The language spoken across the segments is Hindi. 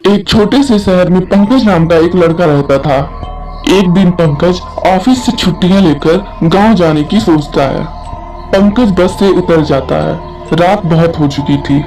एक छोटे से शहर में पंकज नाम का एक लड़का रहता था। एक दिन पंकज ऑफिस से छुट्टियां लेकर गांव जाने की सोचता है। पंकज बस से उतर जाता है। रात बहुत हो चुकी थी।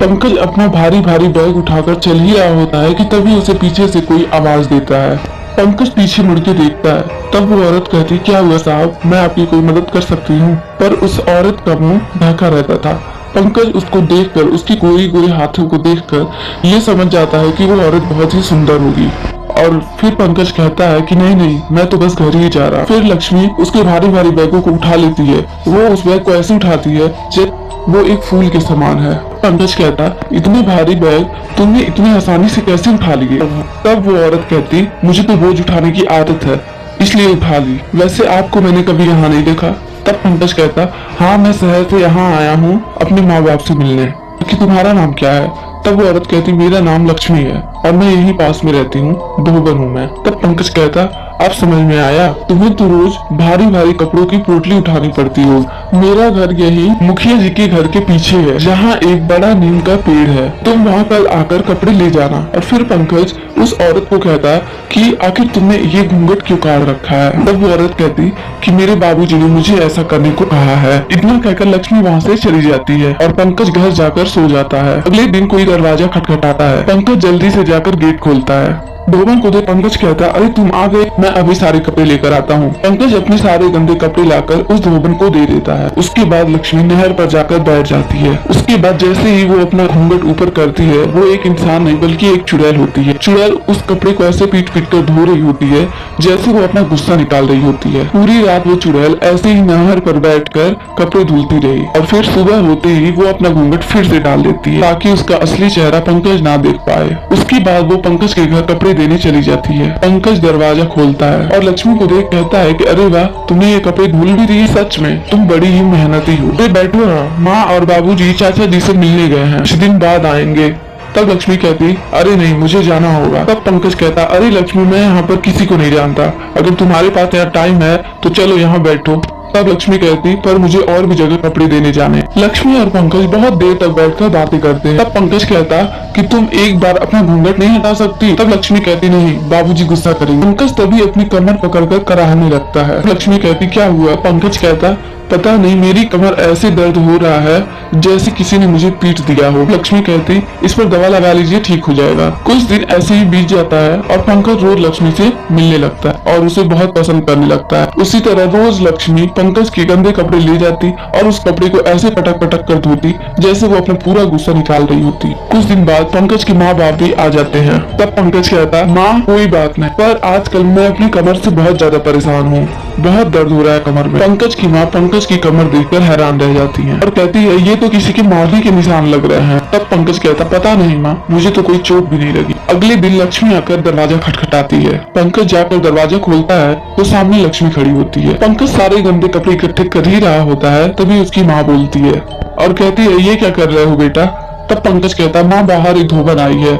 पंकज अपना भारी भारी बैग उठाकर चल ही रहा होता है कि तभी उसे पीछे से कोई आवाज देता है। पंकज पीछे मुड़ के देखता है। तब वो औरत कहती, क्या हुआ साहब, मैं आपकी कोई मदद कर सकती हूँ? पर उस औरत का मुंह ढका रहता था। पंकज उसको देखकर, उसकी गोरी गोरी हाथों को देखकर ये समझ जाता है कि वो औरत बहुत ही सुंदर होगी। और फिर पंकज कहता है कि नहीं नहीं, मैं तो बस घर ही जा रहा। फिर लक्ष्मी उसके भारी भारी बैगों को उठा लेती है। वो उस बैग को ऐसे उठाती है जब वो एक फूल के समान है। पंकज कहता, इतने भारी बैग तुमने इतनी आसानी से कैसे उठा लिए? तब वो औरत कहती, मुझे तो बोझ उठाने की आदत है, इसलिए उठा ली। वैसे आपको मैंने कभी यहाँ नहीं देखा। तब पंकज कहता, हाँ मैं शहर से यहाँ आया हूँ अपने माँ बाप से मिलने। कि तुम्हारा नाम क्या है? तब वो औरत कहती, मेरा नाम लक्ष्मी है और मैं यहीं पास में रहती हूँ, धोबन हूँ मैं। तब पंकज कहता, अब समझ में आया, तुम्हें तो रोज भारी भारी कपड़ों की पोटली उठानी पड़ती हो। मेरा घर यही मुखिया जी के घर के पीछे है, जहाँ एक बड़ा नीम का पेड़ है। तुम वहाँ कल आकर कपड़े ले जाना। और फिर पंकज उस औरत को कहता कि आखिर तुमने ये घूंघट क्यों काट रखा है? तब वो औरत कहती कि मेरे बाबूजी ने मुझे ऐसा करने को कहा है। इतना कहकर लक्ष्मी वहाँ से चली जाती है और पंकज घर जाकर सो जाता है। अगले दिन कोई दरवाजा खटखटाता है। पंकज जल्दी से जाकर गेट खोलता है। धोबन को देख पंकज कहता, अरे तुम आ गए, मैं अभी सारे कपड़े लेकर आता हूँ। पंकज अपने सारे गंदे कपड़े लाकर उस धोबन को दे देता है। उसके बाद लक्ष्मी नहर पर जाकर बैठ जाती है। उसके बाद जैसे ही वो अपना घूंघट ऊपर करती है, वो एक इंसान नहीं बल्कि एक चुड़ैल होती है। चुड़ैल उस कपड़े को ऐसे पीट पीट कर धो रही होती है जैसे वो अपना गुस्सा निकाल रही होती है। पूरी रात वो चुड़ैल ऐसे ही नहर पर बैठ कर कपड़े धुलती रही और फिर सुबह होते ही वो अपना घूंघट फिर से डाल देती है ताकि उसका असली चेहरा पंकज ना देख पाए। उसके बाद वो पंकज के घर कपड़े देने चली जाती है। पंकज दरवाजा खोलता है और लक्ष्मी को देख कहता है कि अरे वाह, तुमने ये कपड़े धुल भी दिए, सच में तुम बड़ी ही मेहनती हो। तो बैठो ना, माँ और बाबूजी चाचा जी से मिलने गए हैं, कुछ दिन बाद आएंगे। तब लक्ष्मी कहती, अरे नहीं मुझे जाना होगा। तब पंकज कहता, अरे लक्ष्मी मैं यहाँ पर किसी को नहीं जानता, अगर तुम्हारे पास यहाँ टाइम है तो चलो यहाँ बैठो। तब लक्ष्मी कहती, पर मुझे और भी जगह कपड़े देने जाने। लक्ष्मी और पंकज बहुत देर तक बैठकर बातें करते हैं। तब पंकज कहता कि तुम एक बार अपना घूंघट नहीं हटा सकती? तब लक्ष्मी कहती, नहीं बाबूजी गुस्सा करेंगे। पंकज तभी अपनी कमर पकड़कर कराहने लगता है। लक्ष्मी कहती, क्या हुआ? पंकज कहता, पता नहीं मेरी कमर ऐसे दर्द हो रहा है जैसे किसी ने मुझे पीट दिया हो। लक्ष्मी कहती, इस पर दवा लगा लीजिए, ठीक हो जाएगा। कुछ दिन ऐसे ही बीत जाता है और पंकज रोज लक्ष्मी से मिलने लगता है और उसे बहुत पसंद करने लगता है। उसी तरह रोज लक्ष्मी पंकज के गंदे कपड़े ले जाती और उस कपड़े को ऐसे पटक पटक कर धोती जैसे वो अपना पूरा गुस्सा निकाल रही होती। कुछ दिन बाद पंकज के माँ बाप भी आ जाते हैं। तब पंकज कहता, माँ कोई बात नहीं, पर आजकल मैं अपनी कमर से बहुत ज्यादा परेशान हूँ, बहुत दर्द हो रहा है कमर में। पंकज की माँ पंकज की कमर देखकर हैरान रह जाती है और कहती है, ये तो किसी के मारने के निशान लग रहे हैं। तब पंकज कहता, पता नहीं माँ, मुझे तो कोई चोट भी नहीं लगी। अगले दिन लक्ष्मी आकर दरवाजा खटखटाती है। पंकज जाकर दरवाजा खोलता है तो सामने लक्ष्मी खड़ी होती है। पंकज सारे गंदे कपड़े इकट्ठे कर ही रहा होता है, तभी उसकी माँ बोलती है और कहती है, ये क्या कर रहे हो बेटा? तब पंकज कहता, माँ बाहर एक धोबन आई है।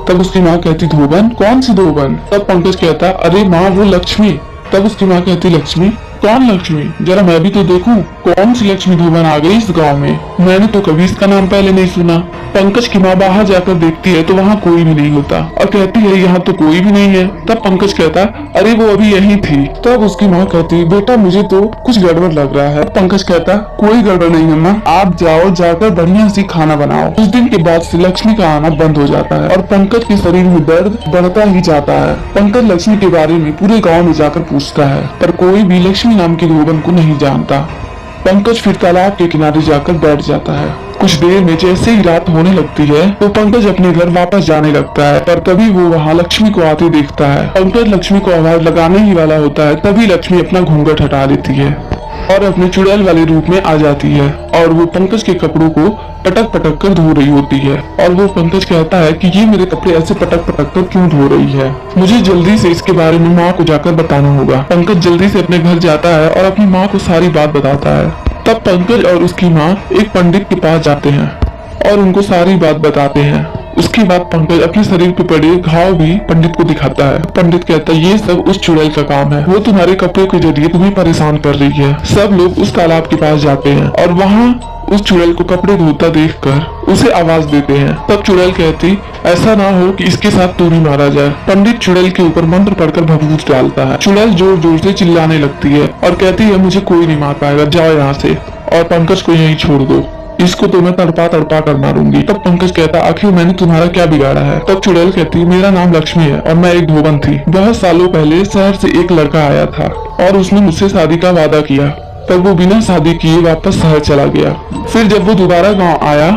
तब उसकी माँ कहती, धोबन? कौन सी धोबन? तब पंकज कहता, अरे माँ वो लक्ष्मी। तब उसकी माँ कहती, लक्ष्मी? कौन लक्ष्मी? जरा मैं भी तो देखूं, कौन सी लक्ष्मी धोबन आ गई इस गांव में? मैंने तो कभी इसका नाम पहले नहीं सुना। पंकज की माँ बाहर जाकर देखती है तो वहाँ कोई भी नहीं होता और कहती है, यहाँ तो कोई भी नहीं है। तब पंकज कहता, अरे वो अभी यहीं थी। तब उसकी माँ कहती, बेटा मुझे तो कुछ गड़बड़ लग रहा है। पंकज कहता, कोई गड़बड़ नहीं है माँ, आप जाओ, जाकर बढ़िया सी खाना बनाओ। कुछ दिन के बाद से लक्ष्मी का आना बंद हो जाता है और पंकज के शरीर में दर्द बढ़ता ही जाता है। पंकज लक्ष्मी के बारे में पूरे गाँव में जाकर पूछता है, पर कोई भी लक्ष्मी नाम की धोबन को नहीं जानता। पंकज फिर तालाब के किनारे जाकर बैठ जाता है। कुछ देर में जैसे ही रात होने लगती है तो पंकज अपने घर वापस जाने लगता है, पर तभी वो वहाँ लक्ष्मी को आते देखता है। पंकज लक्ष्मी को आवाज लगाने ही वाला होता है, तभी लक्ष्मी अपना घूंघट हटा लेती है और अपने चुड़ैल वाले रूप में आ जाती है और वो पंकज के कपड़ों को पटक पटक कर धो रही होती है। और वो पंकज कहता है कि ये मेरे कपड़े ऐसे पटक पटक कर क्यों धो रही है? मुझे जल्दी से इसके बारे में माँ को जाकर बताना होगा। पंकज जल्दी से अपने घर जाता है और अपनी माँ को सारी बात बताता है। तब पंकज और उसकी माँ एक पंडित के पास जाते हैं और उनको सारी बात बताते हैं। उसके बाद पंकज अपने शरीर पे पड़े घाव भी पंडित को दिखाता है। पंडित कहता है ये सब उस चुड़ैल का काम है, वो तुम्हारे कपड़े के जरिए तुम्हें परेशान कर रही है। सब लोग उस तालाब के पास जाते हैं और वहाँ उस चुड़ैल को कपड़े धोता देखकर उसे आवाज देते हैं। तब चुड़ैल कहती ऐसा ना हो कि इसके साथ तू भी मारा जाए। पंडित चुड़ैल के ऊपर मंत्र पढ़कर भभूत डालता है। चुड़ैल जोर जोर से चिल्लाने लगती है और कहती है मुझे कोई नहीं मार पाएगा, जाओ यहाँ से और पंकज को यहीं छोड़ दो, इसको तो मैं तड़पा तड़पा कर मारूंगी। तब पंकज कहता आखिर मैंने तुम्हारा क्या बिगाड़ा है। तब चुड़ैल कहती मेरा नाम लक्ष्मी है और मैं एक धोबन थी। बहुत सालों पहले शहर से एक लड़का आया था और उसने मुझसे शादी का वादा किया, पर वो बिना शादी किए वापस शहर चला गया। फिर जब वो दोबारा गांव आया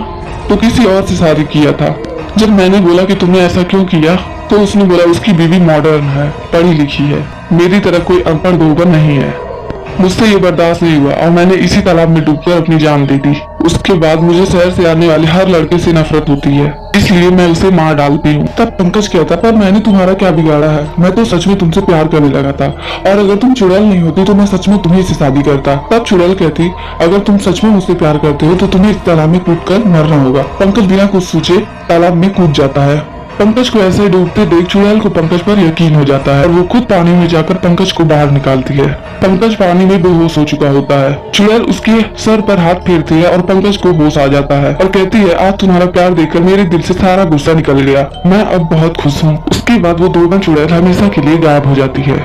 तो किसी और से शादी किया था। जब मैंने बोला कि तुमने ऐसा क्यों किया तो उसने बोला उसकी बीवी मॉडर्न है, पढ़ी लिखी है, मेरी तरह कोई अनपढ़ धोबन नहीं है। मुझसे ये बर्दाश्त नहीं हुआ और मैंने इसी तालाब में डूबकर अपनी जान दे दी। उसके बाद मुझे शहर से आने वाले हर लड़के से नफरत होती है, इसलिए मैं उसे मार डालती हूँ। तब पंकज कहता पर मैंने तुम्हारा क्या बिगाड़ा है, मैं तो सच में तुमसे प्यार करने लगा था और अगर तुम चुड़ैल नहीं होती तो मैं सच में तुम्हें से शादी करता। तब चुड़ैल कहती अगर तुम सच में मुझसे प्यार करते हो तो तुम्हें इस तालाब में कूद कर मरना होगा। पंकज बिना कुछ सोचे तालाब में कूद जाता है। पंकज को ऐसे डूबते देख चुड़ैल को पंकज पर यकीन हो जाता है और वो खुद पानी में जाकर पंकज को बाहर निकालती है। पंकज पानी में बेहोश हो चुका होता है। चुड़ैल उसके सर पर हाथ फेरती है और पंकज को होश आ जाता है और कहती है आज तुम्हारा प्यार देखकर मेरे दिल से सारा गुस्सा निकल गया, मैं अब बहुत खुश हूँ। उसके बाद वो धोबन चुड़ैल हमेशा के लिए गायब हो जाती है।